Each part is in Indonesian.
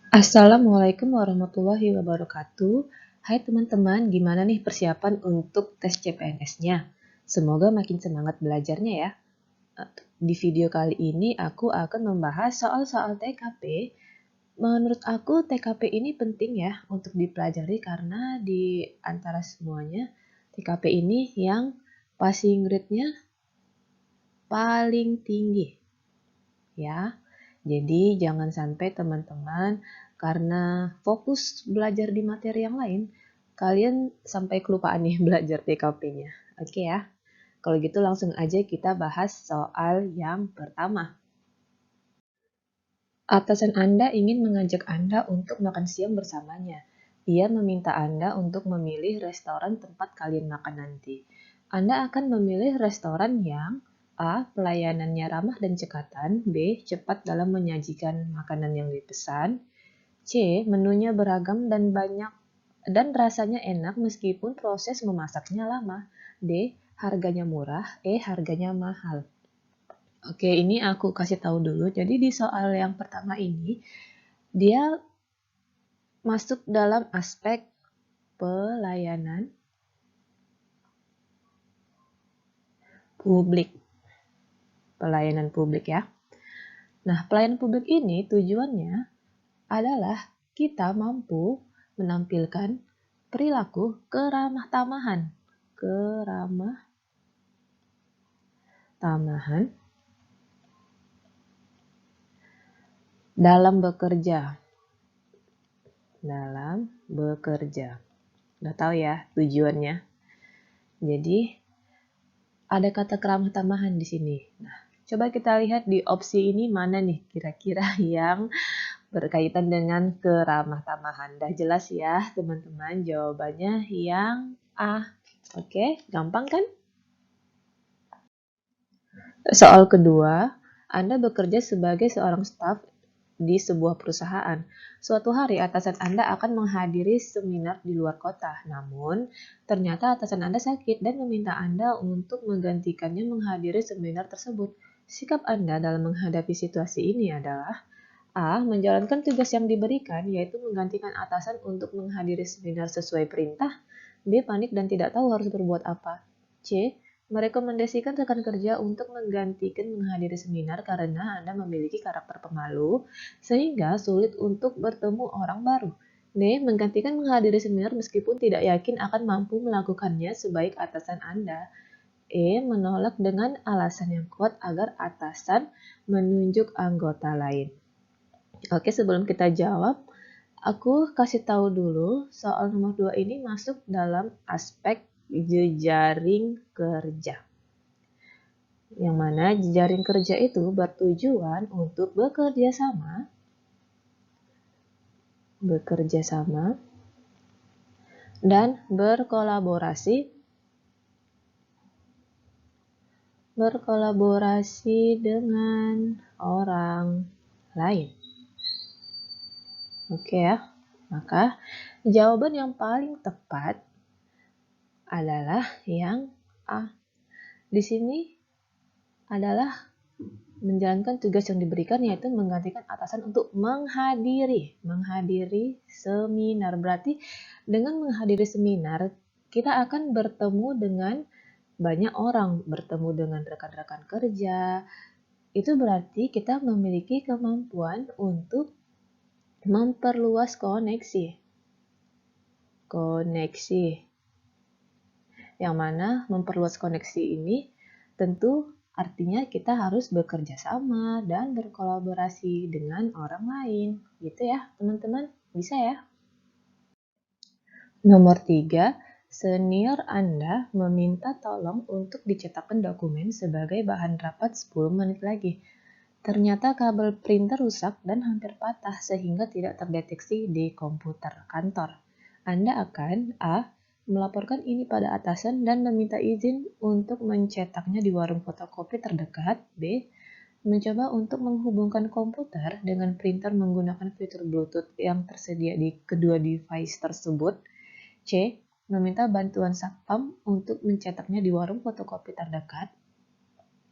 Assalamualaikum warahmatullahi wabarakatuh. Hai teman-teman, gimana nih persiapan untuk tes CPNS-nya? Semoga makin semangat belajarnya ya. Di video kali ini aku akan membahas soal-soal TKP. Menurut aku TKP ini penting ya untuk dipelajari karena di antara semuanya TKP ini yang passing grade-nya paling tinggi ya. Jadi jangan sampai teman-teman karena fokus belajar di materi yang lain, kalian sampai kelupaan nih belajar TKP-nya. Oke ya. Kalau gitu langsung aja kita bahas soal yang pertama. Atasan Anda ingin mengajak Anda untuk makan siang bersamanya. Ia meminta Anda untuk memilih restoran tempat kalian makan nanti. Anda akan memilih restoran yang A. Pelayanannya ramah dan cekatan, B. Cepat dalam menyajikan makanan yang dipesan, C. Menunya beragam dan banyak dan rasanya enak meskipun proses memasaknya lama, D. Harganya murah, E. Harganya mahal. Oke, ini aku kasih tahu dulu. Jadi di soal yang pertama ini, dia masuk dalam aspek pelayanan publik. Pelayanan publik ya. Nah, pelayanan publik ini tujuannya adalah kita mampu menampilkan perilaku keramah tamahan. Keramah tamahan dalam bekerja. Dalam bekerja. Udah tahu ya tujuannya. Jadi ada kata keramah tamahan di sini. Nah, coba kita lihat di opsi ini mana nih kira-kira yang berkaitan dengan keramah tamahan. Dah jelas ya teman-teman, jawabannya yang A. Oke, gampang kan? Soal kedua, Anda bekerja sebagai seorang staf di sebuah perusahaan. Suatu hari atasan Anda akan menghadiri seminar di luar kota. Namun, ternyata atasan Anda sakit dan meminta Anda untuk menggantikannya menghadiri seminar tersebut. Sikap Anda dalam menghadapi situasi ini adalah A. Menjalankan tugas yang diberikan, yaitu menggantikan atasan untuk menghadiri seminar sesuai perintah. B. Panik dan tidak tahu harus berbuat apa. C. Merekomendasikan rekan kerja untuk menggantikan menghadiri seminar karena Anda memiliki karakter pemalu, sehingga sulit untuk bertemu orang baru. D. Menggantikan menghadiri seminar meskipun tidak yakin akan mampu melakukannya sebaik atasan Anda. E. Menolak dengan alasan yang kuat agar atasan menunjuk anggota lain. Oke, sebelum kita jawab, aku kasih tahu dulu soal nomor 2 ini masuk dalam aspek jejaring kerja. Yang mana jejaring kerja itu bertujuan untuk bekerja sama dan berkolaborasi dengan orang lain. Oke ya. Maka jawaban yang paling tepat adalah yang A. Di sini adalah menjalankan tugas yang diberikan, yaitu menggantikan atasan untuk menghadiri seminar. Berarti dengan menghadiri seminar kita akan bertemu dengan banyak orang, bertemu dengan rekan-rekan kerja. Itu berarti kita memiliki kemampuan untuk memperluas koneksi. Yang mana memperluas koneksi ini tentu artinya kita harus bekerja sama dan berkolaborasi dengan orang lain. Gitu ya, teman-teman. Bisa ya? Nomor 3, senior Anda meminta tolong untuk dicetakkan dokumen sebagai bahan rapat 10 menit lagi. Ternyata kabel printer rusak dan hampir patah sehingga tidak terdeteksi di komputer kantor. Anda akan A. Melaporkan ini pada atasan dan meminta izin untuk mencetaknya di warung fotokopi terdekat. B. Mencoba untuk menghubungkan komputer dengan printer menggunakan fitur Bluetooth yang tersedia di kedua device tersebut. C. Meminta bantuan satpam untuk mencetaknya di warung fotokopi terdekat.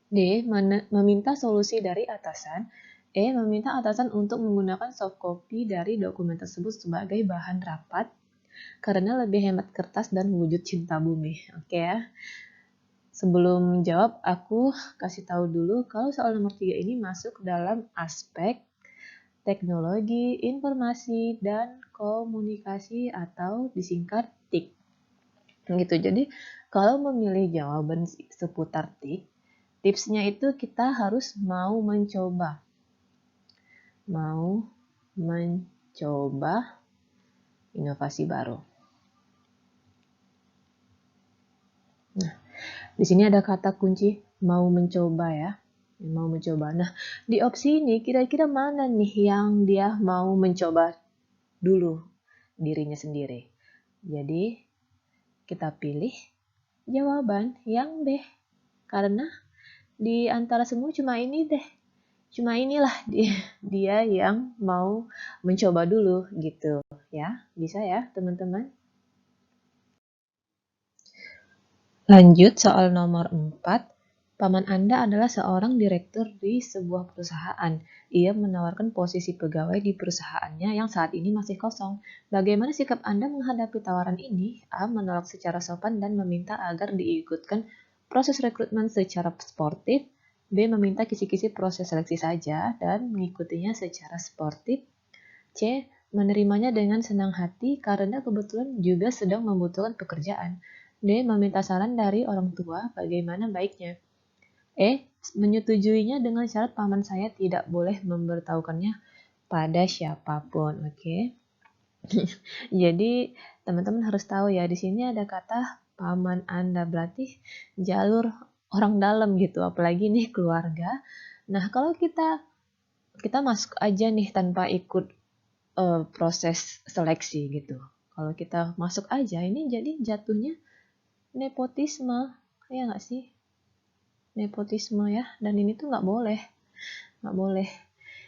D. Meminta solusi dari atasan. Meminta atasan untuk menggunakan soft copy dari dokumen tersebut sebagai bahan rapat karena lebih hemat kertas dan wujud cinta bumi. Oke ya. Sebelum menjawab, aku kasih tahu dulu kalau soal nomor 3 ini masuk dalam aspek teknologi, informasi, dan komunikasi atau disingkat TIK. Gitu. Jadi, kalau memilih jawaban seputar TIK, tipsnya itu kita harus mau mencoba. Mau mencoba inovasi baru. Nah, di sini ada kata kunci mau mencoba ya. Mau mencoba. Nah, di opsi ini kira-kira mana nih yang dia mau mencoba dulu dirinya sendiri? Jadi, kita pilih jawaban yang B. Karena di antara semua cuma ini deh. Cuma inilah dia yang mau mencoba dulu gitu ya. Bisa ya, teman-teman? Lanjut soal nomor 4. Paman Anda adalah seorang direktur di sebuah perusahaan. Ia menawarkan posisi pegawai di perusahaannya yang saat ini masih kosong. Bagaimana sikap Anda menghadapi tawaran ini? A. Menolak secara sopan dan meminta agar diikutkan proses rekrutmen secara sportif. B. Meminta kisi-kisi proses seleksi saja dan mengikutinya secara sportif. C. Menerimanya dengan senang hati karena kebetulan juga sedang membutuhkan pekerjaan. D. Meminta saran dari orang tua bagaimana baiknya. Menyetujuinya dengan syarat paman saya tidak boleh memberitahukannya pada siapapun. Oke. Jadi teman-teman harus tahu ya, di sini ada kata paman Anda, berarti jalur orang dalam gitu, apalagi nih keluarga. Nah, kalau kita masuk aja nih tanpa ikut proses seleksi gitu. Kalau kita masuk aja, ini jadi jatuhnya nepotisme, ya nggak sih? Nepotisme ya, dan ini tuh nggak boleh.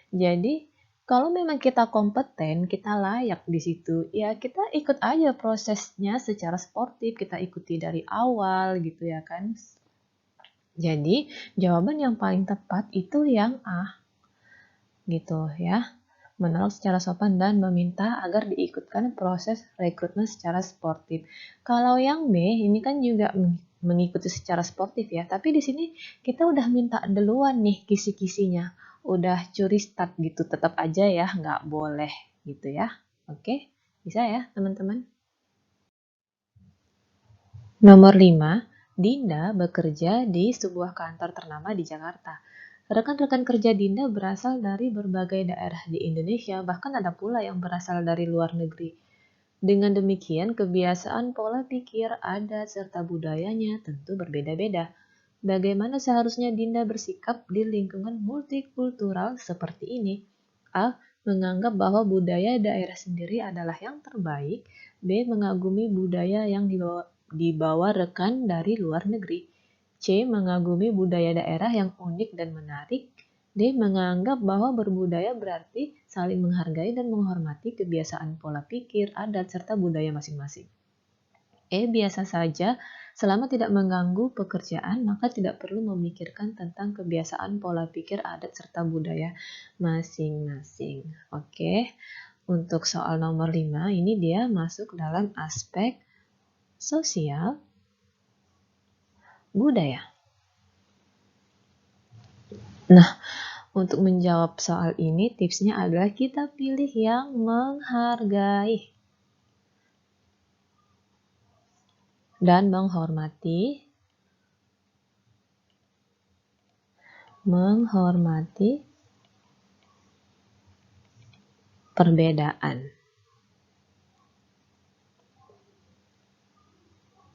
Jadi kalau memang kita kompeten, kita layak di situ, ya kita ikut aja prosesnya secara sportif, kita ikuti dari awal gitu ya kan. Jadi jawaban yang paling tepat itu yang A, gitu ya. Menolak secara sopan dan meminta agar diikutkan proses rekrutmen secara sportif. Kalau yang B ini kan juga mengikuti secara sportif ya, tapi di sini kita udah minta duluan nih kisi-kisinya, udah curi start gitu, tetap aja ya nggak boleh gitu ya. Oke, bisa ya teman-teman. Nomor 5, Dinda bekerja di sebuah kantor ternama di Jakarta. Rekan-rekan kerja Dinda berasal dari berbagai daerah di Indonesia, bahkan ada pula yang berasal dari luar negeri. Dengan demikian, kebiasaan, pola pikir, adat, serta budayanya tentu berbeda-beda. Bagaimana seharusnya Dinda bersikap di lingkungan multikultural seperti ini? A. Menganggap bahwa budaya daerah sendiri adalah yang terbaik. B. Mengagumi budaya yang dibawa rekan dari luar negeri. C. Mengagumi budaya daerah yang unik dan menarik. D. Menganggap bahwa berbudaya berarti saling menghargai dan menghormati kebiasaan, pola pikir, adat, serta budaya masing-masing. Biasa saja, selama tidak mengganggu pekerjaan, maka tidak perlu memikirkan tentang kebiasaan, pola pikir, adat, serta budaya masing-masing. Oke, untuk soal nomor 5, ini dia masuk dalam aspek sosial budaya. Nah, untuk menjawab soal ini, tipsnya adalah kita pilih yang menghargai dan menghormati perbedaan.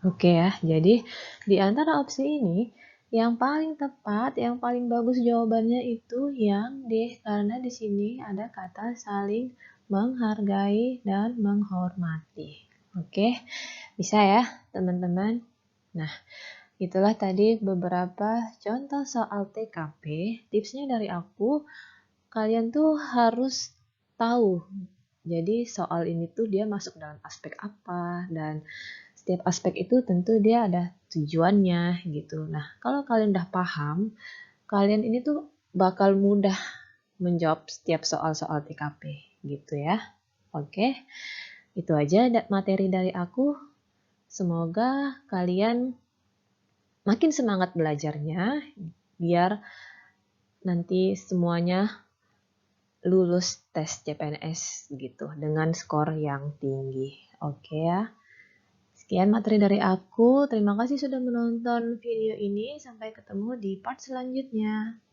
Oke ya, jadi di antara opsi ini, yang paling tepat, yang paling bagus jawabannya itu yang D, karena di sini ada kata saling menghargai dan menghormati. Oke, bisa ya teman-teman? Nah, itulah tadi beberapa contoh soal TKP. Tipsnya dari aku, kalian tuh harus tahu. Jadi soal ini tuh dia masuk dalam aspek apa, dan setiap aspek itu tentu dia ada tujuannya gitu. Nah, kalau kalian udah paham, kalian ini tuh bakal mudah menjawab setiap soal-soal TKP gitu ya. Oke, itu aja materi dari aku. Semoga kalian makin semangat belajarnya biar nanti semuanya lulus tes CPNS gitu dengan skor yang tinggi. Oke ya. Sekian materi dari aku. Terima kasih sudah menonton video ini. Sampai ketemu di part selanjutnya.